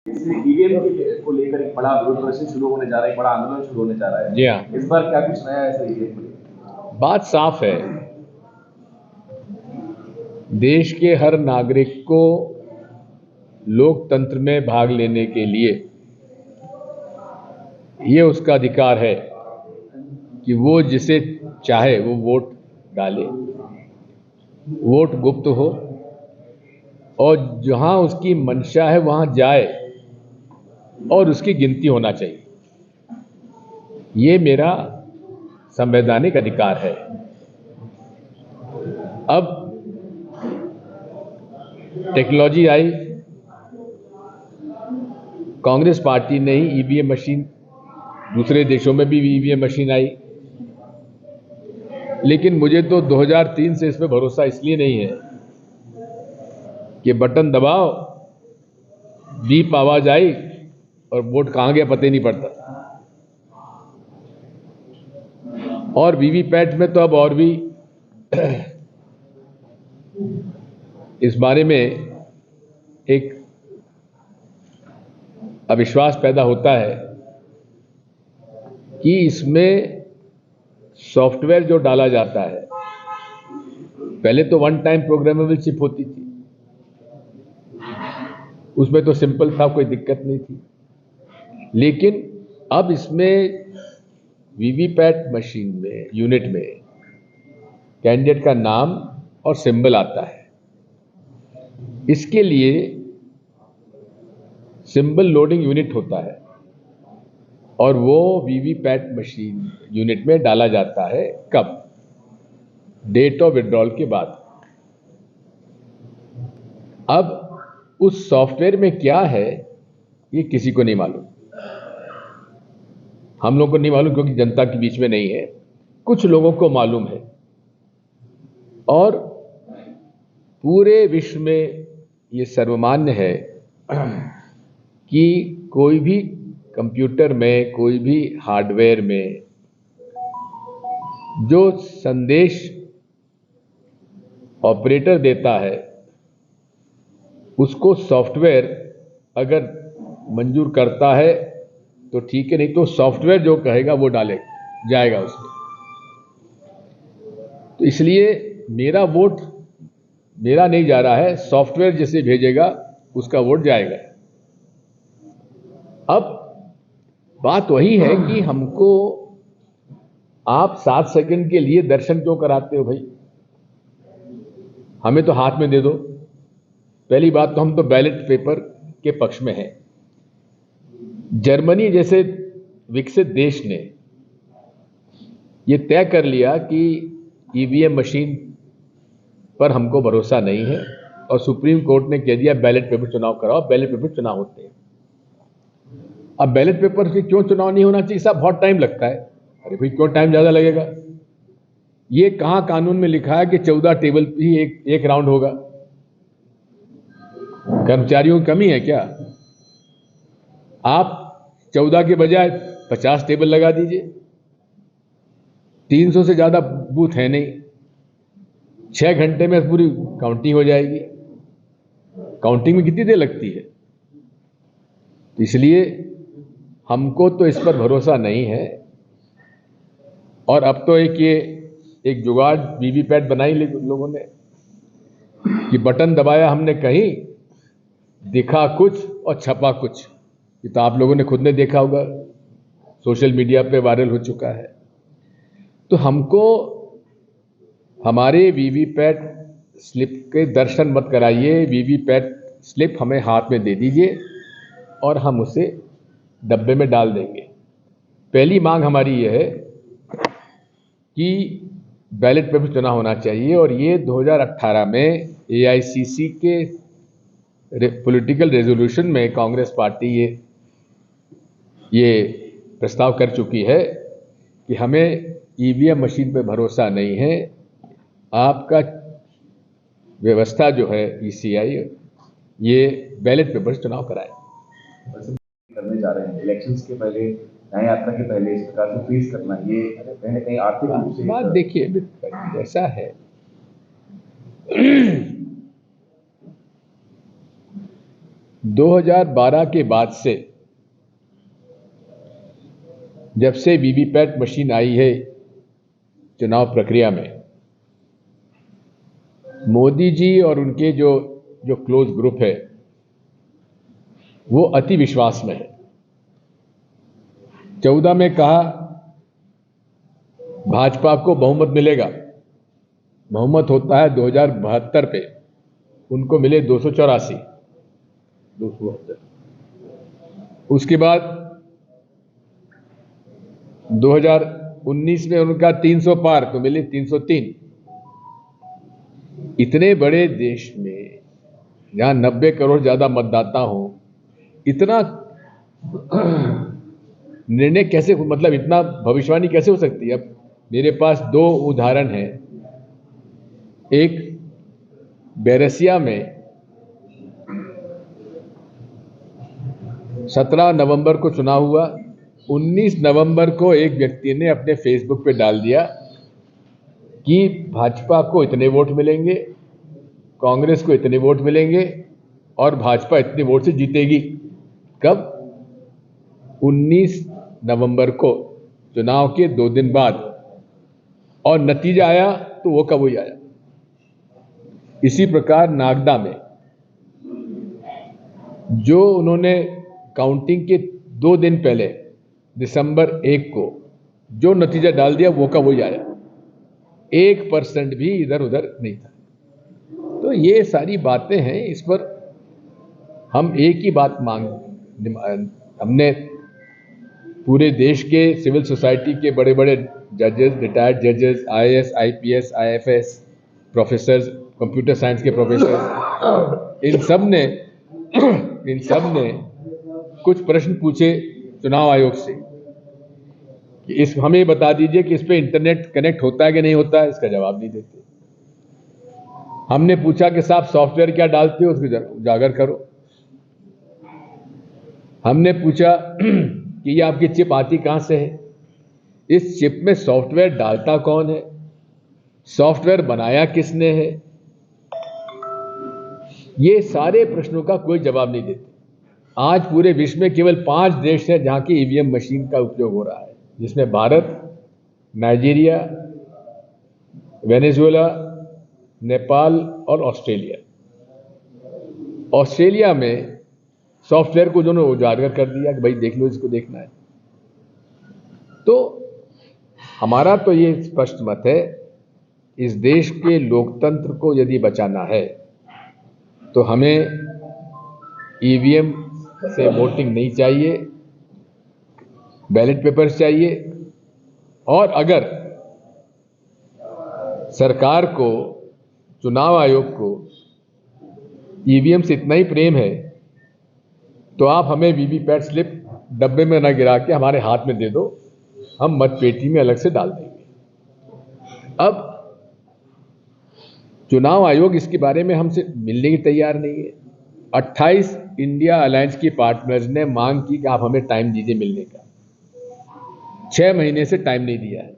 EVM को लेकर एक बड़ा विरोध प्रदर्शन शुरू होने जा रहा है, एक बड़ा आंदोलन शुरू होने जा रहा है। जी हाँ, इस बार क्या कुछ नया है ईवीएम को लेकर? बात साफ है। देश के हर नागरिक को लोकतंत्र में भाग लेने के लिए ये उसका अधिकार है कि वो जिसे चाहे वो वोट डाले, वोट गुप्त हो और जहां उसकी मंशा है वहां जाए और उसकी गिनती होना चाहिए। ये मेरा संवैधानिक अधिकार है। अब टेक्नोलॉजी आई, कांग्रेस पार्टी ने ही ईवीएम मशीन, दूसरे देशों में भी ईवीएम मशीन आई, लेकिन मुझे तो 2003 से इस पर भरोसा इसलिए नहीं है कि बटन दबाओ, बीप आवाज आई और वोट कहां गया पता ही नहीं पड़ता। और वीवीपैट में तो अब और भी इस बारे में एक अविश्वास पैदा होता है कि इसमें सॉफ्टवेयर जो डाला जाता है, पहले तो वन टाइम प्रोग्रामेबल चिप होती थी, उसमें तो सिंपल था, कोई दिक्कत नहीं थी। लेकिन अब इसमें वीवीपैट मशीन में, यूनिट में कैंडिडेट का नाम और सिंबल आता है। इसके लिए सिंबल लोडिंग यूनिट होता है और वो वीवीपैट मशीन यूनिट में डाला जाता है कब? डेट ऑफ विड्रॉल के बाद। अब उस सॉफ्टवेयर में क्या है ये किसी को नहीं मालूम। हम लोगों को नहीं मालूम क्योंकि जनता के बीच में नहीं है, कुछ लोगों को मालूम है। और पूरे विश्व में ये सर्वमान्य है कि कोई भी कंप्यूटर में, कोई भी हार्डवेयर में जो संदेश ऑपरेटर देता है उसको सॉफ्टवेयर अगर मंजूर करता है तो ठीक है, नहीं तो सॉफ्टवेयर जो कहेगा वो डाले जाएगा उसमें। तो इसलिए मेरा वोट मेरा नहीं जा रहा है, सॉफ्टवेयर जिसे भेजेगा उसका वोट जाएगा। अब बात वही है कि हमको आप 7 सेकंड के लिए दर्शन क्यों कराते हो भाई? हमें तो हाथ में दे दो। पहली बात तो हम तो बैलेट पेपर के पक्ष में हैं। जर्मनी जैसे विकसित देश ने यह तय कर लिया कि ईवीएम मशीन पर हमको भरोसा नहीं है और सुप्रीम कोर्ट ने कह दिया बैलेट पेपर चुनाव कराओ, बैलेट पेपर चुनाव होते हैं। अब बैलेट पेपर से क्यों चुनाव नहीं होना चाहिए साहब? बहुत टाइम लगता है। अरे भाई क्यों टाइम ज्यादा लगेगा? ये कहां कानून में लिखा है कि 14 टेबल ही एक राउंड होगा? कर्मचारियों की कमी है क्या? आप 14 के बजाय 50 टेबल लगा दीजिए। 300 से ज्यादा बूथ है नहीं, 6 घंटे में पूरी काउंटिंग हो जाएगी। काउंटिंग में कितनी देर लगती है? इसलिए हमको तो इस पर भरोसा नहीं है। और अब तो एक जुगाड़ वीवीपैट बनाई लोगों ने कि बटन दबाया हमने कहीं, दिखा कुछ और छपा कुछ। ये तो आप लोगों ने खुद ने देखा होगा, सोशल मीडिया पे वायरल हो चुका है। तो हमको हमारे वीवीपैट स्लिप के दर्शन मत कराइए, वीवीपैट स्लिप हमें हाथ में दे दीजिए और हम उसे डब्बे में डाल देंगे। पहली मांग हमारी यह है कि बैलेट पेपर चुनाव होना चाहिए और ये 2018 में एआईसीसी के पॉलिटिकल रेजोल्यूशन में कांग्रेस पार्टी ये प्रस्ताव कर चुकी है कि हमें ईवीएम मशीन पे भरोसा नहीं है। आपका व्यवस्था जो है ईसीआई, ये बैलेट पेपर चुनाव कराए। करने जा रहे हैं इलेक्शंस के पहले, न्याय यात्रा के पहले इस प्रकार से फ्रीज करना, ये कहीं ना कहीं आर्थिक रूप से बात देखिए ऐसा है 2012 के बाद से जब से वीवीपैट मशीन आई है चुनाव प्रक्रिया में, मोदी जी और उनके जो क्लोज ग्रुप है वो अति विश्वास में है। 14 में कहा भाजपा को बहुमत मिलेगा, बहुमत होता है 2072 पे, उनको मिले 284। उसके बाद 2019 में उनका 300 पार, तो मिले 303। इतने बड़े देश में जहां 90 करोड़ ज्यादा मतदाता हो, इतना निर्णय कैसे, मतलब इतना भविष्यवाणी कैसे हो सकती है? अब मेरे पास दो उदाहरण हैं। एक बैरसिया में 17 नवंबर को चुनाव हुआ, 19 नवंबर को एक व्यक्ति ने अपने फेसबुक पे डाल दिया कि भाजपा को इतने वोट मिलेंगे, कांग्रेस को इतने वोट मिलेंगे और भाजपा इतने वोट से जीतेगी। कब? 19 नवंबर को, चुनाव के 2 दिन बाद। और नतीजा आया तो वो का वही आया। इसी प्रकार नागदा में जो उन्होंने काउंटिंग के 2 दिन पहले दिसंबर 1 को जो नतीजा डाल दिया वो का वही आया, 1% भी इधर उधर नहीं था। तो ये सारी बातें हैं, इस पर हम एक ही बात हमने पूरे देश के सिविल सोसाइटी के बड़े बड़े जजेस, रिटायर्ड जजेस, IAS, IPS, IFS, professor, computer science के प्रोफेसर, इन सब ने कुछ प्रश्न पूछे चुनाव आयोग से कि हमें बता दीजिए कि इस पे इंटरनेट कनेक्ट होता है कि नहीं होता है। इसका जवाब नहीं देते। हमने पूछा कि साहब सॉफ्टवेयर क्या डालते हो, उसको उजागर करो। हमने पूछा कि ये आपकी चिप आती कहां से है, इस चिप में सॉफ्टवेयर डालता कौन है, सॉफ्टवेयर बनाया किसने है। ये सारे प्रश्नों का कोई जवाब नहीं देते। आज पूरे विश्व में केवल 5 देश हैं जहां की ईवीएम मशीन का उपयोग हो रहा है, जिसमें भारत, नाइजीरिया, वेनेजुएला, नेपाल और ऑस्ट्रेलिया। ऑस्ट्रेलिया में सॉफ्टवेयर को जो उजागर कर दिया कि भाई देख लो, इसको देखना है। तो हमारा तो ये स्पष्ट मत है, इस देश के लोकतंत्र को यदि बचाना है तो हमें ईवीएम से वोटिंग नहीं चाहिए, बैलेट पेपर्स चाहिए। और अगर सरकार को, चुनाव आयोग को ईवीएम से इतना ही प्रेम है तो आप हमें वीवीपैट स्लिप डब्बे में न गिरा के हमारे हाथ में दे दो, हम मतपेटी में अलग से डाल देंगे। अब चुनाव आयोग इसके बारे में हमसे मिलने की तैयार नहीं है। 28 इंडिया अलायंस की पार्टनर्स ने मांग की कि आप हमें टाइम दीजिए मिलने का, 6 महीने से टाइम नहीं दिया है।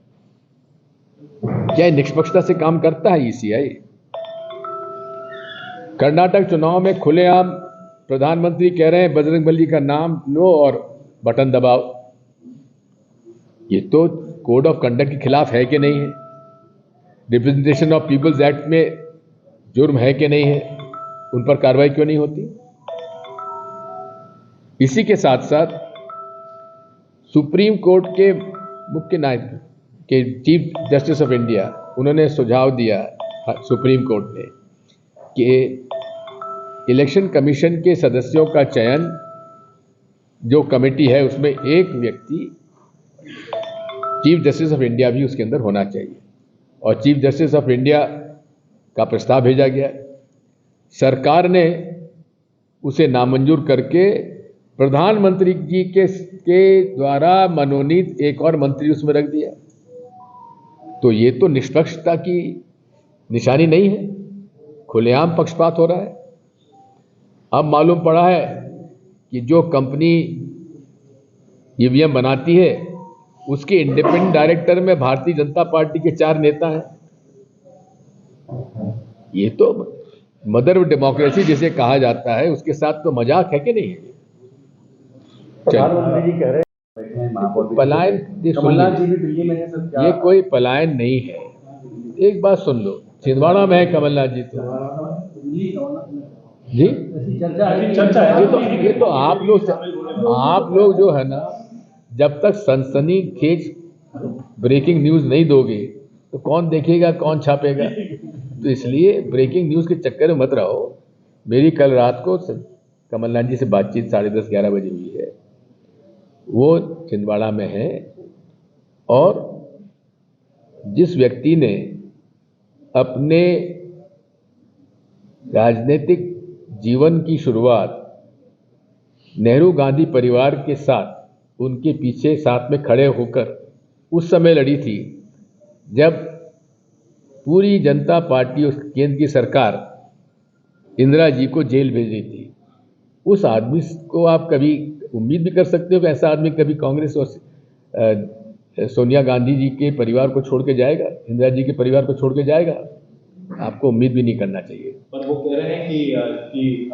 क्या निष्पक्षता से काम करता है ईसीआई? कर्नाटक चुनाव में खुलेआम प्रधानमंत्री कह रहे हैं बजरंगबली का नाम लो और बटन दबाओ। ये तो कोड ऑफ कंडक्ट के खिलाफ है कि नहीं है? रिप्रेजेंटेशन ऑफ पीपल्स एक्ट में जुर्म है कि नहीं है? उन पर कार्रवाई क्यों नहीं होती? इसी के साथ साथ सुप्रीम कोर्ट के मुख्य न्यायाधीश के चीफ जस्टिस ऑफ इंडिया, उन्होंने सुझाव दिया सुप्रीम कोर्ट ने कि इलेक्शन कमीशन के सदस्यों का चयन, जो कमेटी है उसमें एक व्यक्ति चीफ जस्टिस ऑफ इंडिया भी उसके अंदर होना चाहिए। और चीफ जस्टिस ऑफ इंडिया का प्रस्ताव भेजा गया, सरकार ने उसे नामंजूर करके प्रधानमंत्री जी के द्वारा मनोनीत एक और मंत्री उसमें रख दिया। तो ये तो निष्पक्षता की निशानी नहीं है, खुलेआम पक्षपात हो रहा है। अब मालूम पड़ा है कि जो कंपनी ईवीएम बनाती है उसके इंडिपेंडेंट डायरेक्टर में भारतीय जनता पार्टी के 4 नेता हैं। ये तो मदर ऑफ डेमोक्रेसी जिसे कहा जाता है, उसके साथ तो मजाक है कि नहीं है? प्रधानमंत्री जी कह रहे बैठे हैं महापौर भी। पलायन, ये सुन कमलनाथ जी लीजिए, भी दिल्ली में है सर, क्या ये कोई पलायन नहीं है। एक बात सुन लो, छिंदवाड़ा में है कमलनाथ जी तो जी, चर्चा है? ये तो आप लोग जो है ना, जब तक सनसनीखेज ब्रेकिंग न्यूज नहीं दोगे तो कौन देखेगा, कौन छापेगा? तो इसलिए ब्रेकिंग न्यूज के चक्कर में मत रहो। मेरी कल रात को कमलनाथ जी से बातचीत 10:30-11 बजे हुई है। वो छिंदवाड़ा में है, और जिस व्यक्ति ने अपने राजनीतिक जीवन की शुरुआत नेहरू गांधी परिवार के साथ, उनके पीछे साथ में खड़े होकर उस समय लड़ी थी जब पूरी जनता पार्टी और केंद्र की सरकार इंदिरा जी को जेल भेज रही थी। उस आदमी को आप कभी उम्मीद भी कर सकते हो कि ऐसा आदमी कभी कांग्रेस और सोनिया गांधी जी के परिवार को छोड़ के जाएगा, इंदिरा जी के परिवार को छोड़ के जाएगा? आपको उम्मीद भी नहीं करना चाहिए। पर वो कह रहे हैं कि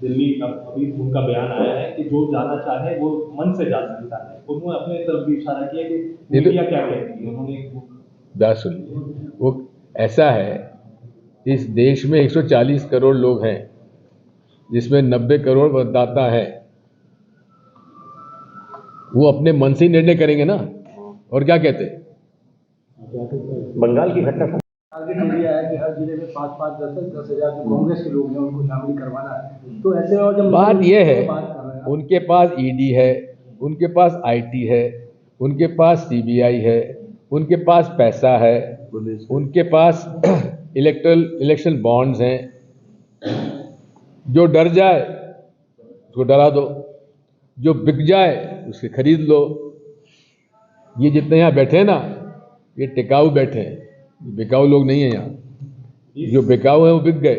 दिल्ली अभी उनका बयान आया है कि जो जाना चाहे वो मन से जा सकता है। उन्होंने अपने तरफ भी इशारा किया कि मीडिया क्या कहती है। उन्होंने बात सुनिए, वो ऐसा है, इस देश में 140 करोड़ लोग हैं, जिसमें 90 करोड़ मतदाता है। वो अपने मन से ही निर्णय करेंगे ना, और क्या कहते हैं? बंगाल की घटना टारगेट एरिया है कि हर जिले में 5-5, 10-10 हजार जो कांग्रेस के लोग हैं उनको शामिल करवाना है। तो ऐसे और जब बात यह है, बात कर रहे हैं, उनके पास ईडी है, उनके पास आईटी है, उनके पास सीबीआई है, उनके पास पैसा है, उनके पास इलेक्शन बॉन्ड्स हैं। जो डर जाए उसको डरा दो, जो बिक जाए उसके खरीद लो। ये जितने यहाँ बैठे हैं ना, ये टिकाऊ बैठे हैं, बिकाऊ लोग नहीं है यहाँ। जो बिकाऊ है वो बिक गए।